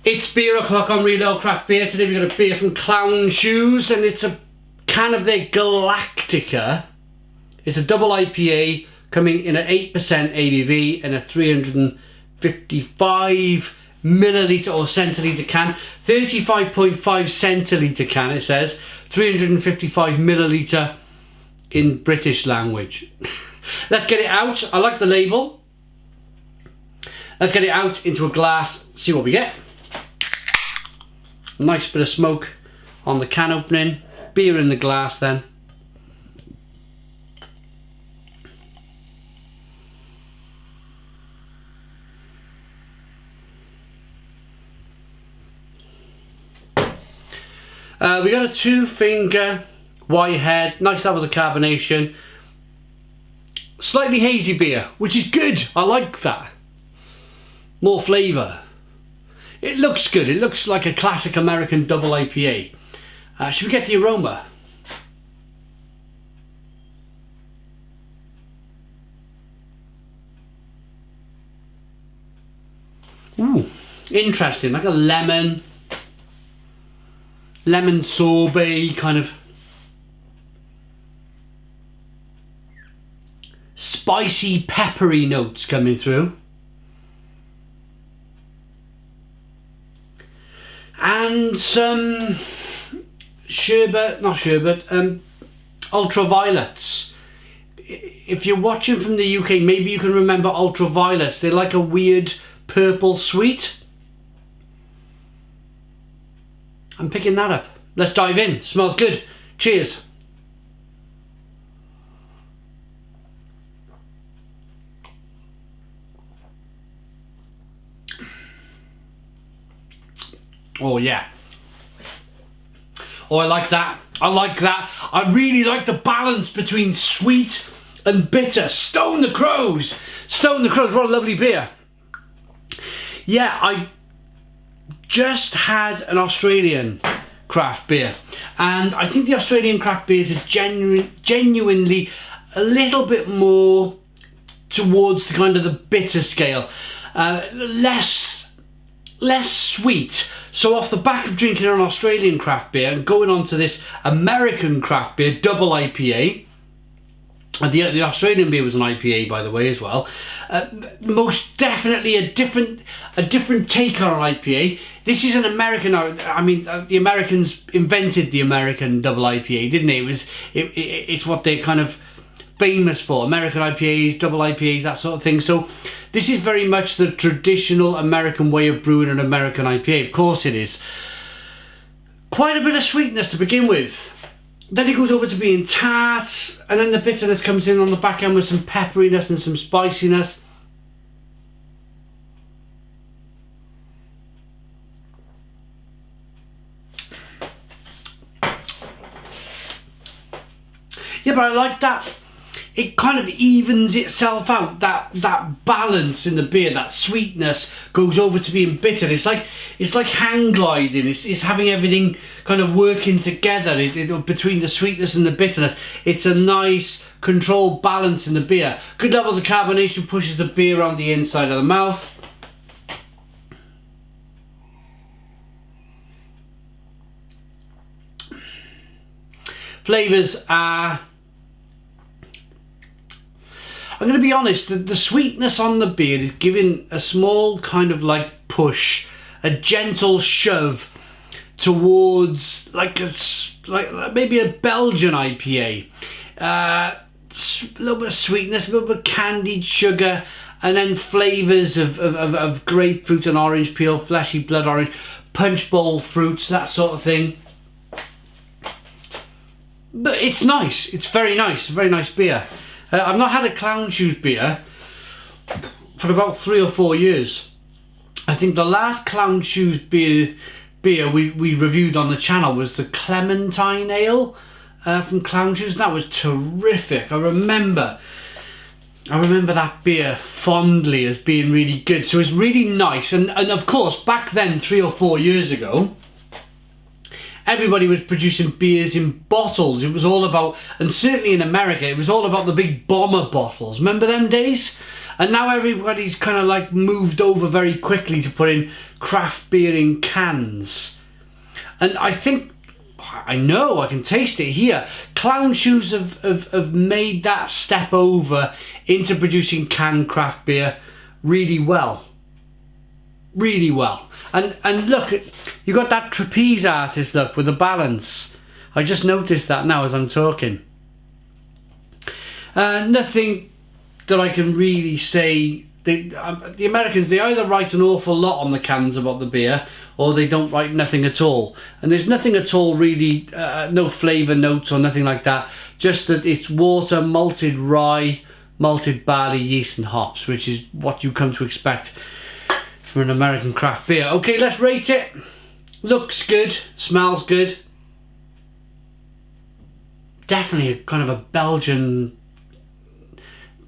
It's beer o'clock on Real Ale Craft Beer. Today we've got a beer from Clown Shoes, and it's a can of their Galactica. It's a double IPA coming in at 8% ABV and a 355 milliliter or centiliter can. 35.5 centiliter can, it says. 355 milliliter in British language. Let's get it out. I like the label. Let's get it out into a glass, see what we get. Nice bit of smoke on the can opening. Beer in the glass then. We got a 2-finger whitehead, nice levels of carbonation. Slightly hazy beer, which is good. I like that. More flavour. It looks good. It looks like a classic American double IPA. Should we get the aroma? Ooh, interesting. Like a lemon sorbet kind of spicy, peppery notes coming through. And some ultraviolets. If you're watching from the UK, maybe you can remember ultraviolets. They're like a weird purple sweet. I'm picking that up. Let's dive in. Smells good. Cheers. Oh yeah. Oh, I like that. I like that. I really like the balance between sweet and bitter. Stone the Crows. Stone the Crows. What a lovely beer. Yeah, I just had an Australian craft beer, and I think the Australian craft beers are genuinely a little bit more towards the kind of the bitter scale, less sweet. So off the back of drinking an Australian craft beer and going on to this American craft beer double IPA, and the Australian beer was an IPA, by the way, as well. Most definitely a different take on an IPA. This is an American. I mean, the Americans invented the American double IPA, didn't they? It's what they're kind of famous for. American IPAs, double IPAs, that sort of thing. So this is very much the traditional American way of brewing an American IPA. Of course it is. Quite a bit of sweetness to begin with. Then it goes over to being tart, and then the bitterness comes in on the back end with some pepperiness and some spiciness. Yeah, but I like that. It kind of evens itself out. That balance in the beer, that sweetness goes over to being bitter. It's like hang gliding. It's having everything kind of working together between the sweetness and the bitterness. It's a nice controlled balance in the beer. Good levels of carbonation pushes the beer around the inside of the mouth. Flavours are, I'm going to be honest, the sweetness on the beer is giving a small kind of like push, a gentle shove towards like maybe a Belgian IPA. A little bit of sweetness, a little bit of candied sugar, and then flavours of grapefruit and orange peel, fleshy blood orange, punch bowl fruits, that sort of thing. But it's nice. It's very nice. Very nice beer. I've not had a Clown Shoes beer for about 3 or 4 years. I think the last Clown Shoes beer we reviewed on the channel was the Clementine Ale from Clown Shoes. That was terrific. I remember that beer fondly as being really good. So it's really nice. And of course, back then, 3 or 4 years ago, everybody was producing beers in bottles. It was all about, and certainly in America, it was all about the big bomber bottles. Remember them days? And now everybody's kind of like moved over very quickly to put in craft beer in cans. And I think, I know, I can taste it here. Clown Shoes have made that step over into producing canned craft beer really well. Really well. And look, you got that trapeze artist, look, with the balance. I just noticed that now as I'm talking. Nothing that I can really say. The Americans, they either write an awful lot on the cans about the beer, or they don't write nothing at all. And there's nothing at all really, no flavour notes or nothing like that. Just that it's water, malted rye, malted barley, yeast and hops, which is what you come to expect from an American craft beer. Okay, let's rate it. Looks good, smells good. Definitely a kind of a Belgian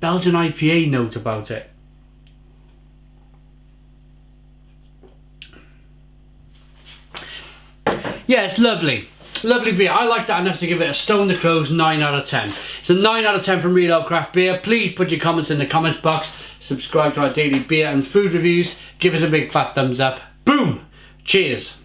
IPA note about it. Yeah, it's lovely. Lovely beer. I like that enough to give it a Stone the Crows 9 out of 10. It's a 9 out of 10 from Real Old Craft Beer. Please put your comments in the comments box. Subscribe to our daily beer and food reviews. Give us a big fat thumbs up. Boom! Cheers.